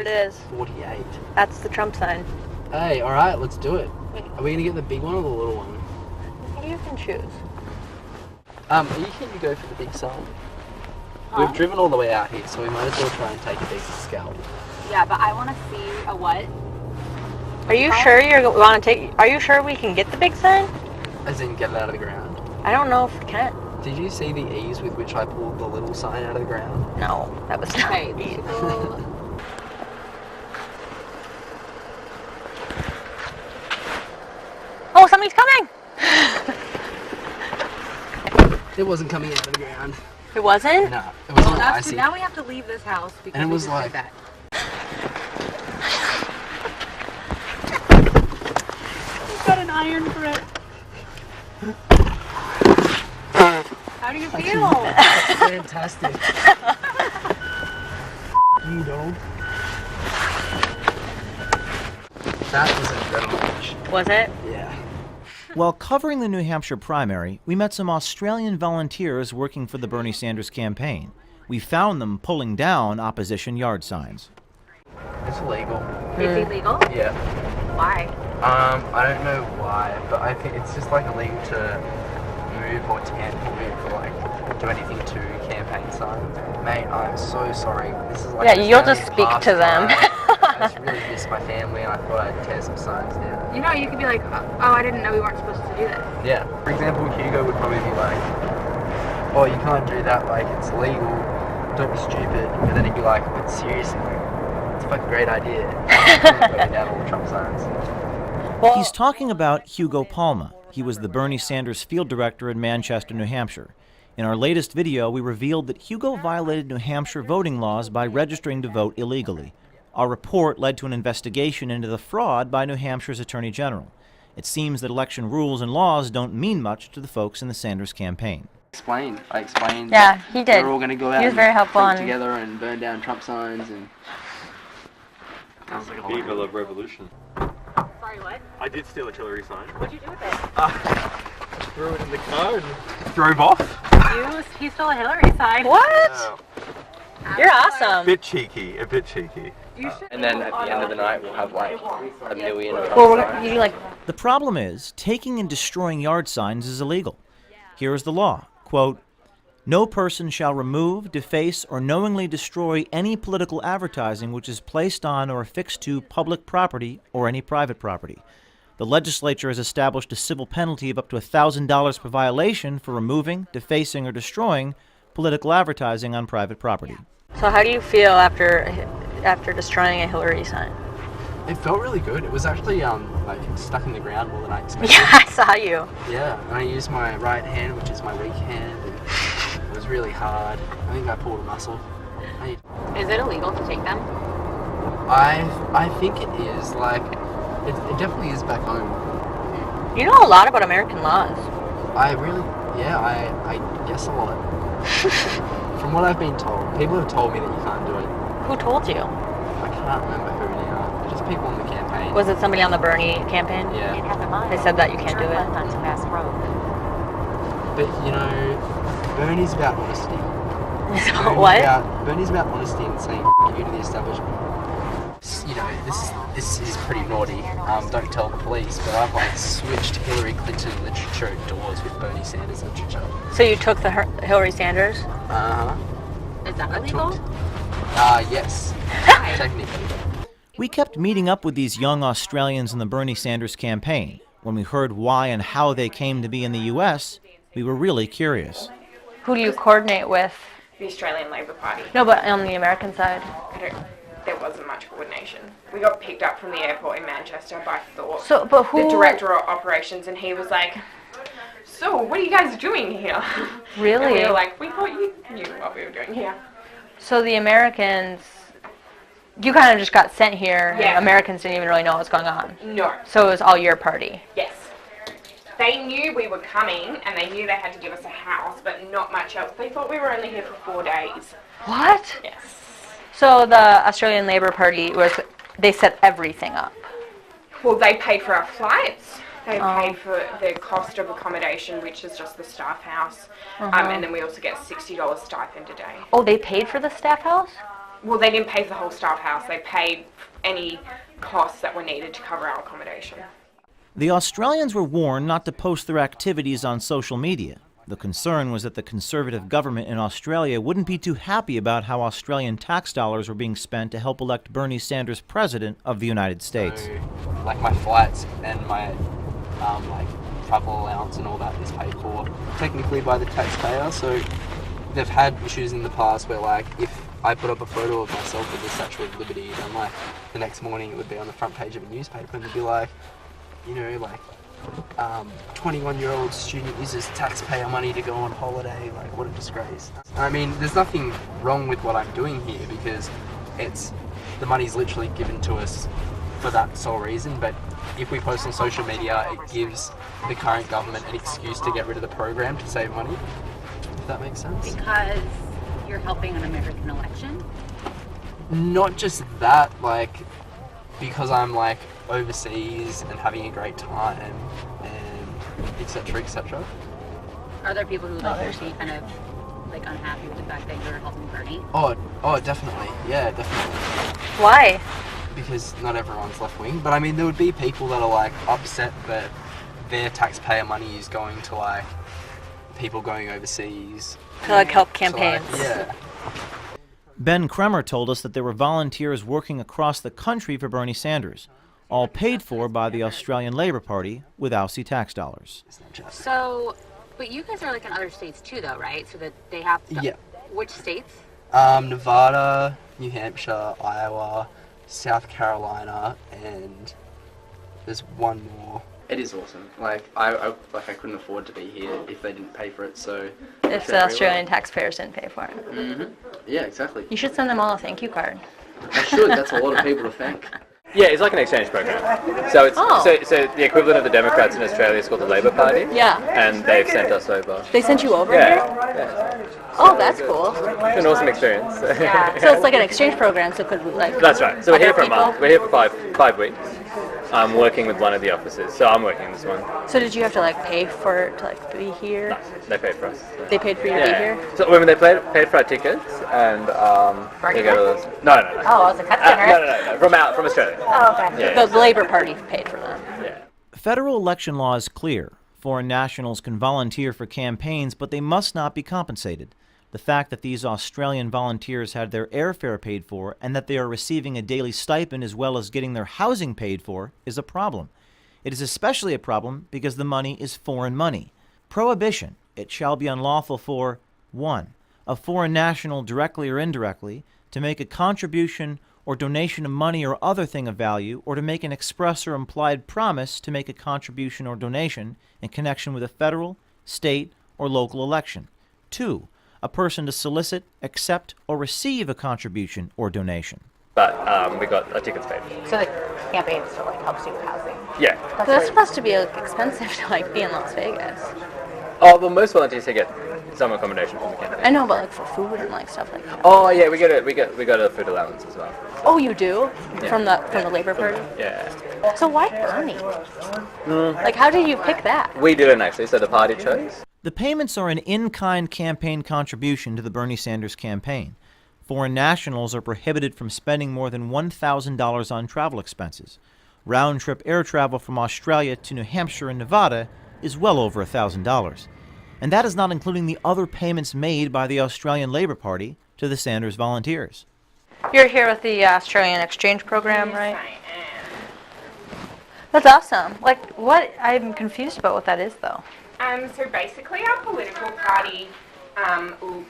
it is. 48. That's the Trump sign. Hey, alright, let's do it. Are we going to get the big one or the little one? You can choose. Can you go for the big sign? We've driven all the way out here, so we might as well try and take a big scalp. Yeah, but I want to see a what? Are you sure are you sure we can get the big sign? As in, get it out of the ground. I don't know if we can. Did you see the ease with which I pulled the little sign out of the ground? No, that was not Okay, easy. Oh, somebody's coming! It wasn't coming out of the ground. It wasn't? No, it was all that's icy. now we have to leave this house because And it we was just like- did that. We've got an iron grip. How do you feel? Fantastic. You dog. That was adrenaline. Was it? Yeah. While covering the New Hampshire primary, we met some Australian volunteers working for the Bernie Sanders campaign. We found them pulling down opposition yard signs. It's illegal. It's illegal? Yeah. Why? I don't know why, but I think it's just like illegal to move or tamper with or like do anything to campaign signs. Mate, I'm so sorry. This is like Yeah, you'll just speak to them. I just really miss my family and I thought I'd tear some signs down. You know, you could be like, oh, I didn't know we weren't supposed to do that. Yeah. For example, Hugo would probably be like, oh, you can't do that, like, it's illegal, don't be stupid. But then he'd be like, but seriously, it's a fucking great idea. Putting down all the Trump signs. He's talking about Hugo Palma. He was the Bernie Sanders field director in Manchester, New Hampshire. In our latest video, we revealed that Hugo violated New Hampshire voting laws by registering to vote illegally. Our report led to an investigation into the fraud by New Hampshire's Attorney General. It seems that election rules and laws don't mean much to the folks in the Sanders campaign. I explained. Yeah, he did. We're all going to go out He was very helpful and on together and burn down Trump signs and. Sounds like a Viva la revolution. Sorry, what? I did steal a Hillary sign. What'd you do with it? Threw it in the car and drove off. He stole a Hillary sign. What? Oh, You're awesome. a bit cheeky. And then at the end of the night, we'll have like a million Trump Well, signs. you like The problem is, taking and destroying yard signs is illegal. Here is the law, quote, "No person shall remove, deface, or knowingly destroy any political advertising which is placed on or affixed to public property or any private property. The legislature has established a civil penalty of up to $1,000 per violation for removing, defacing, or destroying political advertising on private property." So how do you feel after destroying a Hillary sign? It felt really good. It was actually like stuck in the ground more than I expected. Yeah, I saw you. Yeah, and I used my right hand, which is my weak hand, and it was really hard. I think I pulled a muscle. Is it illegal to take them? I think it is. Like, it definitely is back home. You know a lot about American laws. I guess a lot. From what I've been told, people have told me that you can't do it. Who told you? I can't remember who now. Just people in the campaign. Was it somebody on the Bernie campaign? Yeah. They said that you can't do it. But you know, Bernie's about honesty. What? Bernie's about honesty and saying you to the establishment. You know, this is pretty naughty. Don't tell the police, but I've like switched Hillary Clinton literature doors with Bernie Sanders literature. So you took the Hillary Sanders? Is that illegal? Yes. Technically. We kept meeting up with these young Australians in the Bernie Sanders campaign. When we heard why and how they came to be in the U.S., we were really curious. Who do you coordinate with? The Australian Labor Party. No, but on the American side. There wasn't much coordination. We got picked up from the airport in Manchester by Thorpe, So, but who? the director of operations, and he was like, "So, what are you guys doing here?" Really? And we were like, "We thought you knew what we were doing here." So the Americans, you kind of just got sent here. Yeah. And Americans didn't even really know what was going on. No. So it was all your party. Yes. They knew we were coming, and they knew they had to give us a house, but not much else. They thought we were only here for 4 days. What? Yes. So the Australian Labor Party they set everything up. Well, they paid for our flights. They Oh. paid for the cost of accommodation, which is just the staff house. And then we also get $60 stipend a day. Oh, they paid for the staff house? well, they didn't pay for the whole staff house. They paid any costs that were needed to cover our accommodation. The Australians were warned not to post their activities on social media. The concern was that the Conservative government in Australia wouldn't be too happy about how Australian tax dollars were being spent to help elect Bernie Sanders president of the United States. So, like my flights and my like travel allowance and all that is paid for technically by the taxpayer. So they've had issues in the past where like if I put up a photo of myself with the Statue of Liberty, then like the next morning it would be on the front page of a newspaper and it'd be like, you know, like 21-year-old student uses taxpayer money to go on holiday. Like, what a disgrace. I mean, there's nothing wrong with what I'm doing here because the money's literally given to us for that sole reason, but if we post on social media, it gives the current government an excuse to get rid of the program to save money, if that makes sense. Because you're helping an American election? Not just that, like, because I'm like overseas and having a great time and etc. etc. Are there people who like are kind of like unhappy with the fact that you're helping Bernie? Oh, definitely. Yeah, definitely. Why? Because not everyone's left wing, but I mean there would be people that are like upset that their taxpayer money is going to like people going overseas To like help to, like, campaigns. yeah. Ben Kremer told us that there were volunteers working across the country for Bernie Sanders, all paid for by the Australian Labor Party with Aussie tax dollars. It's not just. So, but you guys are like in other states too, though, right? So that they have to. Yeah. Which states? Nevada, New Hampshire, Iowa, South Carolina, and there's one more. It is awesome. Like I couldn't afford to be here if they didn't pay for it. So If the Australian taxpayers didn't pay for it. yeah, exactly. You should send them all a thank you card. I should. That's a lot of people to thank. Yeah, it's like an exchange program. So it's so the equivalent of the Democrats in Australia is called the Labor Party. Yeah. And they've sent us over. They sent you over Yeah. here? Yeah. Oh, that's cool. It's an awesome experience. So it's like an exchange program, so could we like... That's right. So we're here for a other month. people? We're here for five weeks. I'm working with one of the officers. So I'm working this one. So did you have to like pay for to like be here? No, they paid for us. They paid for you to be here? So when they paid for our tickets and they go to those. No. Oh, I was a cut center. No. From Australia. Oh, okay. Yeah. The Labor Party paid for them. Yeah. Federal election law is clear. Foreign nationals can volunteer for campaigns, but they must not be compensated. The fact that these Australian volunteers had their airfare paid for and that they are receiving a daily stipend as well as getting their housing paid for is a problem. It is especially a problem because the money is foreign money. Prohibition. It shall be unlawful for 1. A foreign national, directly or indirectly, to make a contribution or donation of money or other thing of value, or to make an express or implied promise to make a contribution or donation in connection with a federal, state, or local election. 2. A person to solicit, accept, or receive a contribution or donation. But we got our tickets paid. So the campaign still like helps you with housing. Yeah. But that's supposed to be like, expensive to like be in Las Vegas. Oh, well, most volunteers they get some accommodation from the campaign. I know, but like for food and like stuff like that. Oh yeah, we got a food allowance as well. Oh, you do? From the Labor Party? Yeah. So why Bernie? Like, how did you pick that? We didn't actually, so the party chose. The payments are an in-kind campaign contribution to the Bernie Sanders campaign. Foreign nationals are prohibited from spending more than $1,000 on travel expenses. Round-trip air travel from Australia to New Hampshire and Nevada is well over $1,000. And that is not including the other payments made by the Australian Labor Party to the Sanders volunteers. You're here with the Australian Exchange Program, right? I That's awesome. Like, what? I'm confused about what that is, though. So basically our political party,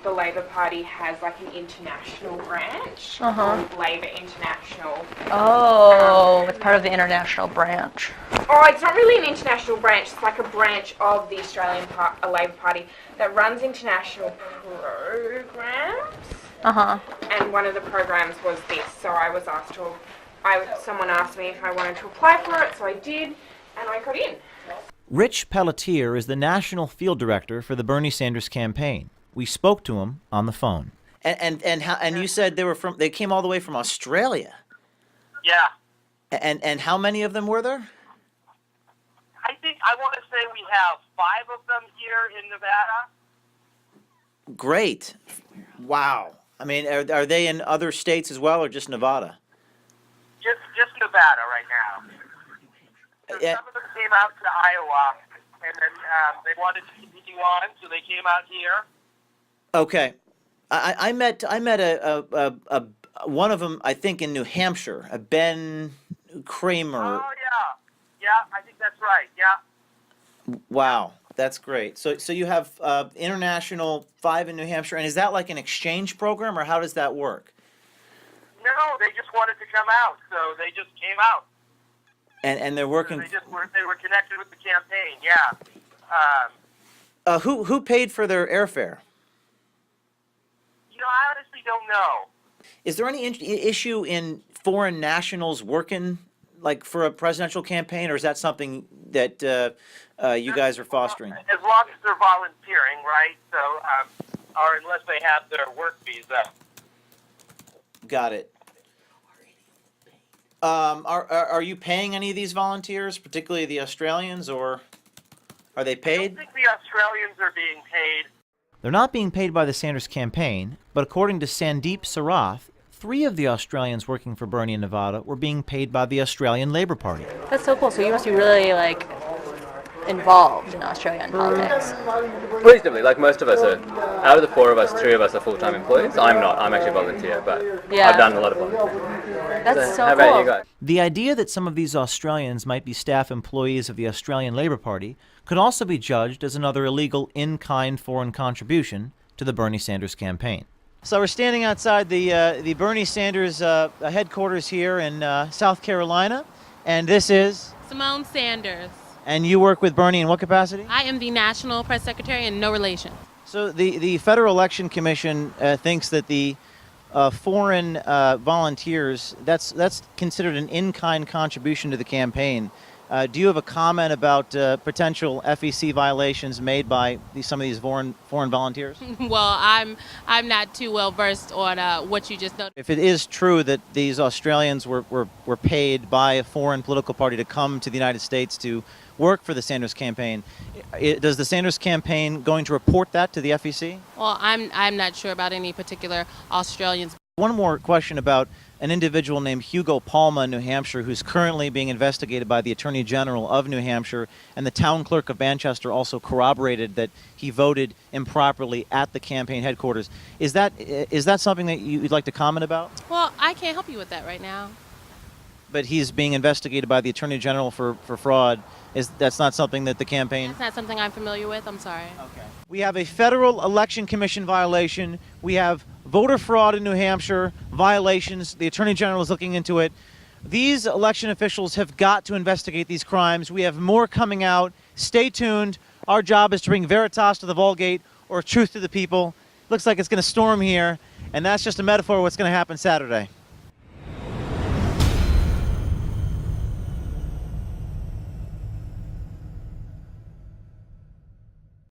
the Labor Party has like an international branch called Labor International. Oh, it's part of the international branch. Oh, it's not really an international branch, it's like a branch of the Australian Labor Party that runs international programs. And one of the programs was this, so I was asked to, someone asked me if I wanted to apply for it, so I did, and I got in. Rich Pelletier is the national field director for the Bernie Sanders campaign. We spoke to him on the phone. And you said they came all the way from Australia. Yeah. And how many of them were there? I want to say we have 5 of them here in Nevada. Great. Wow. I mean, are they in other states as well, or just Nevada? Just Nevada right now. So Yeah. some of them came out to Iowa, and then they wanted to continue on, so they came out here. Okay, I met a one of them, I think, in New Hampshire, a Ben Kramer. Oh yeah, I think that's right. Yeah. Wow, that's great. So you have international 5 in New Hampshire, and is that like an exchange program, or how does that work? No, they just wanted to come out, so they just came out. And they're working. They were connected with the campaign. Yeah. Who paid for their airfare? You know, I honestly don't know. Is there any issue in foreign nationals working like for a presidential campaign, or is that something that you guys are fostering? As long as they're volunteering, right? So, or unless they have their work visa. Got it. Are you paying any of these volunteers, particularly the Australians, or are they I don't paid? think the Australians are being paid. They're not being paid by the Sanders campaign, but according to Sandeep Sarath, 3 of the Australians working for Bernie in Nevada were being paid by the Australian Labor Party. That's so cool. So you must be really like involved in Australian politics. Reasonably, like most of us are. Out of the 4 of us, 3 of us are full-time employees. I'm not. I'm actually a volunteer, but Yeah. I've done a lot of volunteering. That's so How cool. about you guys? The idea that some of these Australians might be staff employees of the Australian Labor Party could also be judged as another illegal in-kind foreign contribution to the Bernie Sanders campaign. So we're standing outside the Bernie Sanders headquarters here in South Carolina, and this is... Simone Sanders. And you work with Bernie in what capacity? I am the National Press Secretary and no relation. So the Federal Election Commission thinks that the foreign volunteers, that's considered an in-kind contribution to the campaign. Do you have a comment about potential FEC violations made by some of these foreign volunteers? Well, I'm not too well versed on what you just noted. If it is true that these Australians were paid by a foreign political party to come to the United States to work for the Sanders campaign, does the Sanders campaign going to report that to the FEC? Well, I'm not sure about any particular Australians. One more question about an individual named Hugo Palma in New Hampshire who's currently being investigated by the Attorney General of New Hampshire, and the town clerk of Manchester also corroborated that he voted improperly at the campaign headquarters. Is that something that you'd like to comment about? Well, I can't help you with that right now. But he's being investigated by the Attorney General for fraud. That's not something that the campaign... That's not something I'm familiar with. I'm sorry. Okay. We have a Federal Election Commission violation. We have voter fraud in New Hampshire violations. The Attorney General is looking into it. These election officials have got to investigate these crimes. We have more coming out. Stay tuned. Our job is to bring Veritas to the Vulgate, or truth to the people. Looks like it's going to storm here, and that's just a metaphor of what's going to happen Saturday.